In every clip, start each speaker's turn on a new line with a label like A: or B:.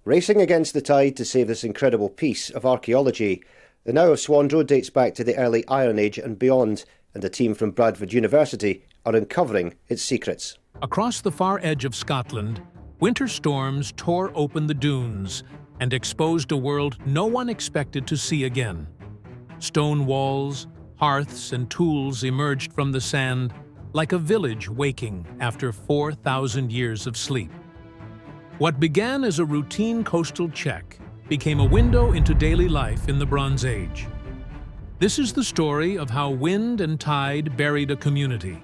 A: Racing against the tide to save this incredible piece of archaeology. The Now of Swandroe dates back to the early Iron Age and beyond, and a team from Bradford University are uncovering its secrets.
B: Across the far edge of Scotland, winter storms tore open the dunes and exposed a world no one expected to see again. Stone walls, hearths, and tools emerged from the sand like a village waking after 4,000 years of sleep. What began as a routine coastal check became a window into daily life in the Bronze Age. This is the story of how wind and tide buried a community,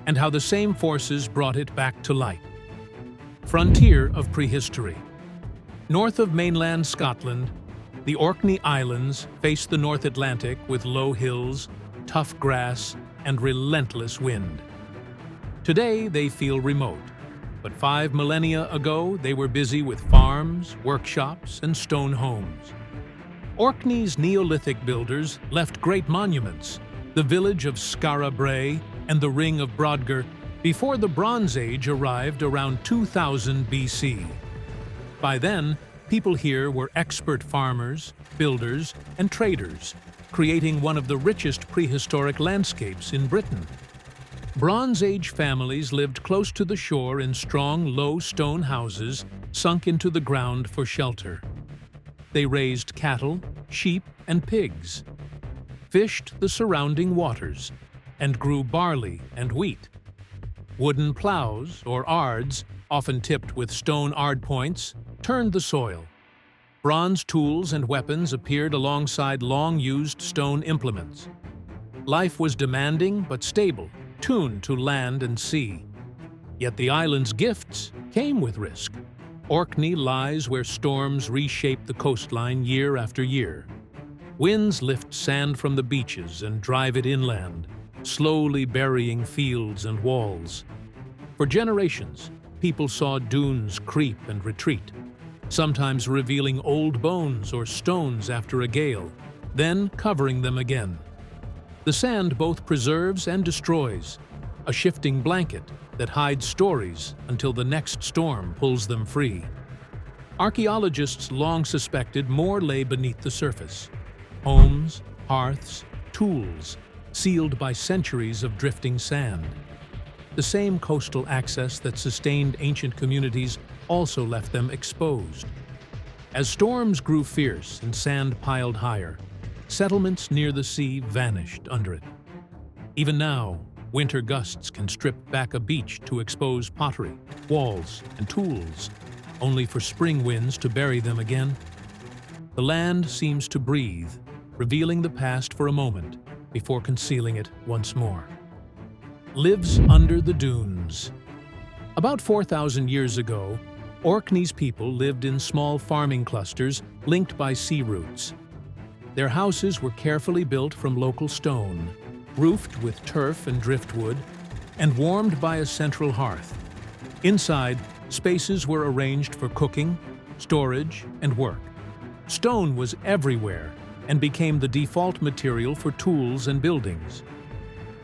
B: and how the same forces brought it back to light. Frontier of prehistory. North of mainland Scotland, the Orkney Islands face the North Atlantic with low hills, tough grass, and relentless wind. Today they feel remote, but 5 millennia ago they were busy with farms, workshops, and stone homes. Orkney's Neolithic builders left great monuments, the village of Skara Brae and the Ring of Brodgar, before the Bronze Age arrived around 2000 BC. By then, people here were expert farmers, builders, and traders, creating one of the richest prehistoric landscapes in Britain. Bronze Age families lived close to the shore in strong, low stone houses sunk into the ground for shelter. They raised cattle, sheep, and pigs, fished the surrounding waters, and grew barley and wheat. Wooden plows, or ards, often tipped with stone ard points, turned the soil. Bronze tools and weapons appeared alongside long-used stone implements. Life was demanding but stable, tuned to land and sea. Yet the island's gifts came with risk. Orkney lies where storms reshape the coastline year after year. Winds lift sand from the beaches and drive it inland, slowly burying fields and walls. For generations, people saw dunes creep and retreat, sometimes revealing old bones or stones after a gale, then covering them again. The sand both preserves and destroys, a shifting blanket that hides stories until the next storm pulls them free. Archaeologists long suspected more lay beneath the surface. Homes, hearths, tools, sealed by centuries of drifting sand. The same coastal access that sustained ancient communities also left them exposed. As storms grew fierce and sand piled higher, settlements near the sea vanished under it. Even now, winter gusts can strip back a beach to expose pottery, walls, and tools, only for spring winds to bury them again. The land seems to breathe, revealing the past for a moment before concealing it once more. Lives under the dunes. About 4,000 years ago, Orkney's people lived in small farming clusters linked by sea routes. Their houses were carefully built from local stone, roofed with turf and driftwood, and warmed by a central hearth. Inside, spaces were arranged for cooking, storage, and work. Stone was everywhere and became the default material for tools and buildings.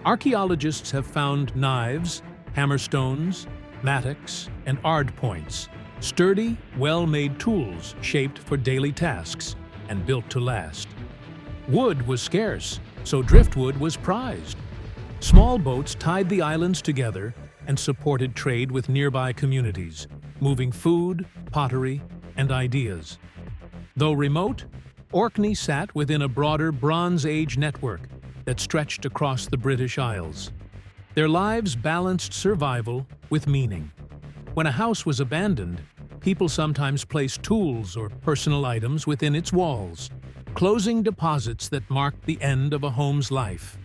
B: Archaeologists have found knives, hammerstones, mattocks, and ard points, sturdy, well-made tools shaped for daily tasks and built to last. Wood was scarce, so driftwood was prized. Small boats tied the islands together and supported trade with nearby communities, moving food, pottery, and ideas. Though remote, Orkney sat within a broader Bronze Age network that stretched across the British Isles. Their lives balanced survival with meaning. When a house was abandoned, people sometimes placed tools or personal items within its walls, closing deposits that marked the end of a home's life.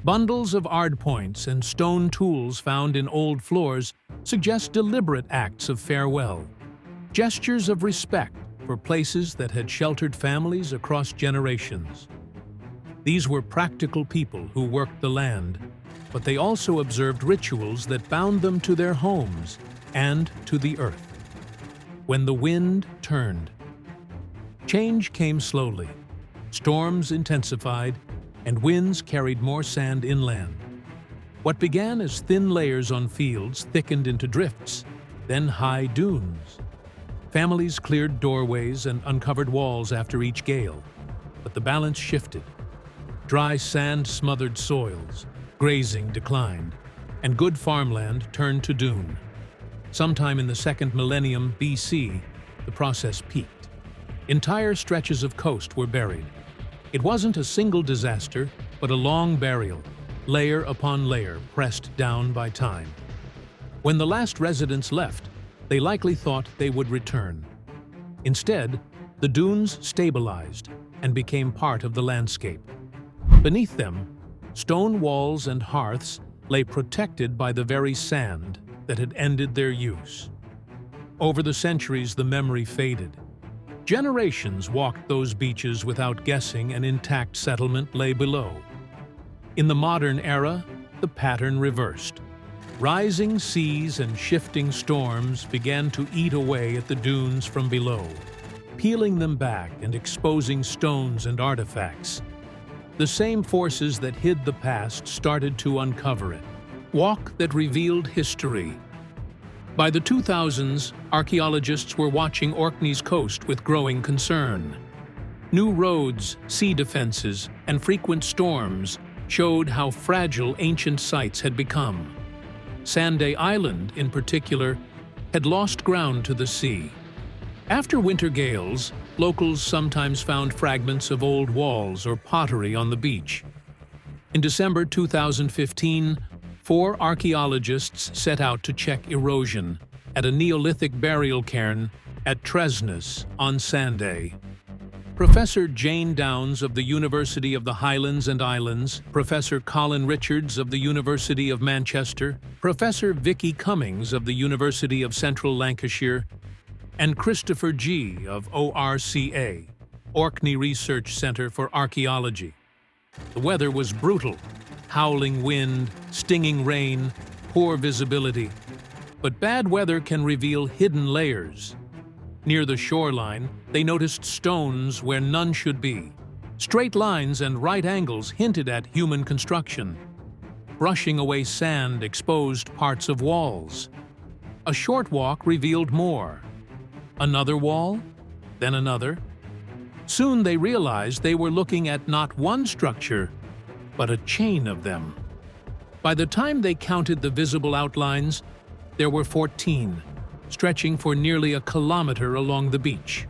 B: Bundles of ard points and stone tools found in old floors suggest deliberate acts of farewell, gestures of respect for places that had sheltered families across generations. These were practical people who worked the land, but they also observed rituals that bound them to their homes and to the earth. When the wind turned, change came slowly. Storms intensified, and winds carried more sand inland. What began as thin layers on fields thickened into drifts, then high dunes. Families cleared doorways and uncovered walls after each gale, but the balance shifted. Dry sand smothered soils, grazing declined, and good farmland turned to dune. Sometime in the second millennium BC, the process peaked. Entire stretches of coast were buried. It wasn't a single disaster, but a long burial, layer upon layer, pressed down by time. When the last residents left, they likely thought they would return. Instead, the dunes stabilized and became part of the landscape. Beneath them, stone walls and hearths lay protected by the very sand that had ended their use. Over the centuries, the memory faded. Generations walked those beaches without guessing an intact settlement lay below. In the modern era, the pattern reversed. Rising seas and shifting storms began to eat away at the dunes from below, peeling them back and exposing stones and artifacts. The same forces that hid the past started to uncover it. Walk that revealed history. By the 2000s, archaeologists were watching Orkney's coast with growing concern. New roads, sea defenses, and frequent storms showed how fragile ancient sites had become. Sanday Island, in particular, had lost ground to the sea. After winter gales, locals sometimes found fragments of old walls or pottery on the beach. In December 2015, 4 archaeologists set out to check erosion at a Neolithic burial cairn at Tresnes on Sanday. Professor Jane Downs of the University of the Highlands and Islands, Professor Colin Richards of the University of Manchester, Professor Vicky Cummings of the University of Central Lancashire, and Christopher G. of ORCA, Orkney Research Centre for Archaeology. The weather was brutal: howling wind, stinging rain, poor visibility. But bad weather can reveal hidden layers. Near the shoreline, they noticed stones where none should be. Straight lines and right angles hinted at human construction. Brushing away sand exposed parts of walls. A short walk revealed more. Another wall, then another. Soon they realized they were looking at not one structure, but a chain of them. By the time they counted the visible outlines, there were 14, stretching for nearly a kilometer along the beach.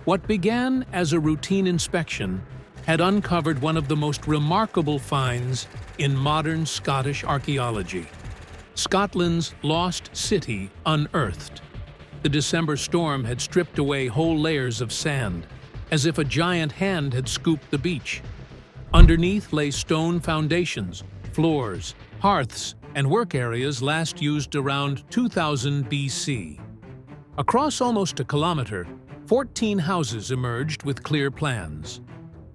B: What began as a routine inspection had uncovered one of the most remarkable finds in modern Scottish archaeology: Scotland's lost city unearthed. The December storm had stripped away whole layers of sand, as if a giant hand had scooped the beach. Underneath lay stone foundations, floors, hearths, and work areas last used around 2000 BC. Across almost a kilometer, 14 houses emerged with clear plans.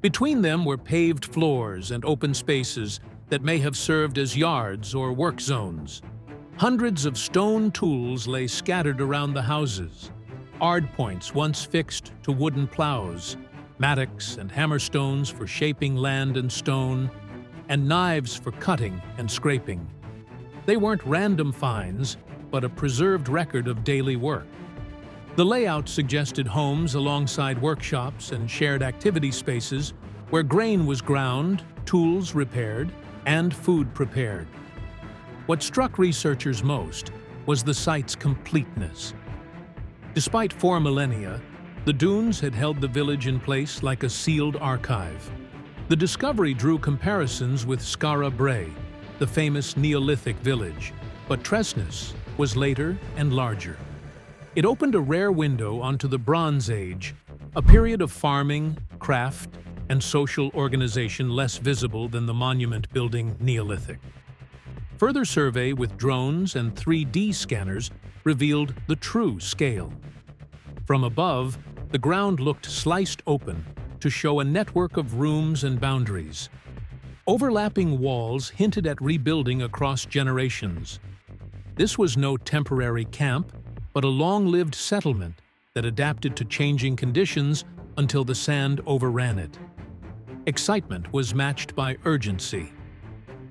B: Between them were paved floors and open spaces that may have served as yards or work zones. Hundreds of stone tools lay scattered around the houses. Ard points once fixed to wooden plows, mattocks and hammerstones for shaping land and stone, and knives for cutting and scraping. They weren't random finds, but a preserved record of daily work. The layout suggested homes alongside workshops and shared activity spaces where grain was ground, tools repaired, and food prepared. What struck researchers most was the site's completeness. Despite 4 millennia, the dunes had held the village in place like a sealed archive. The discovery drew comparisons with Skara Brae, the famous Neolithic village, but Tresnes was later and larger. It opened a rare window onto the Bronze Age, a period of farming, craft, and social organization less visible than the monument-building Neolithic. Further survey with drones and 3D scanners revealed the true scale. From above, the ground looked sliced open to show a network of rooms and boundaries. Overlapping walls hinted at rebuilding across generations. This was no temporary camp, but a long-lived settlement that adapted to changing conditions until the sand overran it. Excitement was matched by urgency.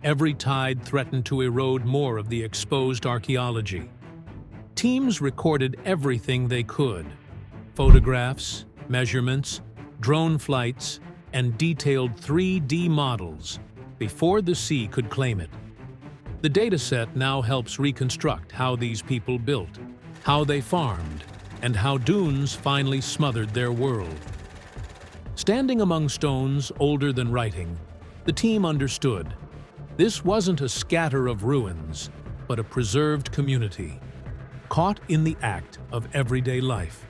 B: Every tide threatened to erode more of the exposed archaeology. Teams recorded everything they could: Photographs, measurements, drone flights, and detailed 3D models before the sea could claim it. The dataset now helps reconstruct how these people built, how they farmed, and how dunes finally smothered their world. Standing among stones older than writing, the team understood. This wasn't a scatter of ruins, but a preserved community, caught in the act of everyday life.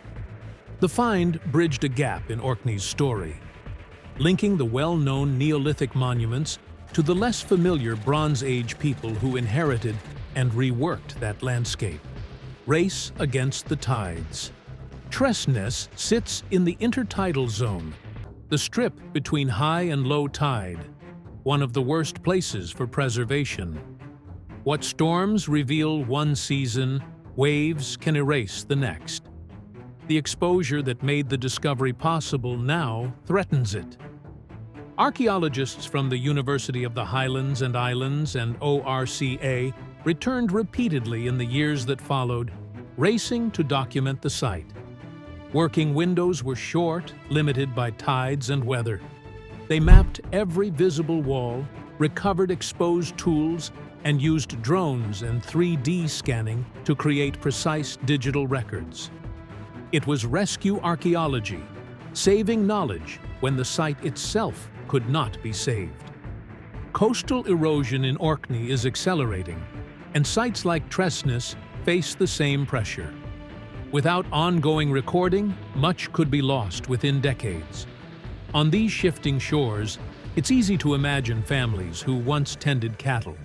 B: The find bridged a gap in Orkney's story, linking the well-known Neolithic monuments to the less familiar Bronze Age people who inherited and reworked that landscape. Race against the tides. Tresness sits in the intertidal zone, the strip between high and low tide, one of the worst places for preservation. What storms reveal one season, waves can erase the next. The exposure that made the discovery possible now threatens it. Archaeologists from the University of the Highlands and Islands and ORCA returned repeatedly in the years that followed, racing to document the site. Working windows were short, limited by tides and weather. They mapped every visible wall, recovered exposed tools, and used drones and 3D scanning to create precise digital records. It was rescue archaeology, saving knowledge when the site itself could not be saved. Coastal erosion in Orkney is accelerating, and sites like Tresness face the same pressure. Without ongoing recording, much could be lost within decades. On these shifting shores, it's easy to imagine families who once tended cattle,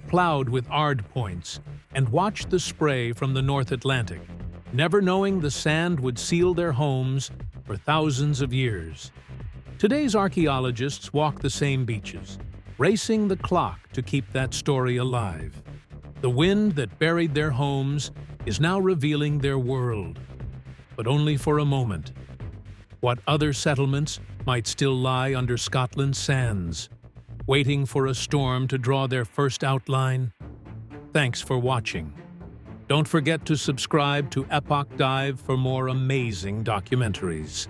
B: plowed with ard points, and watched the spray from the North Atlantic, never knowing the sand would seal their homes for thousands of years. Today's archaeologists walk the same beaches, racing the clock to keep that story alive. The wind that buried their homes is now revealing their world, but only for a moment. What other settlements might still lie under Scotland's sands, waiting for a storm to draw their first outline? Thanks for watching. Don't forget to subscribe to Epoch Dive for more amazing documentaries.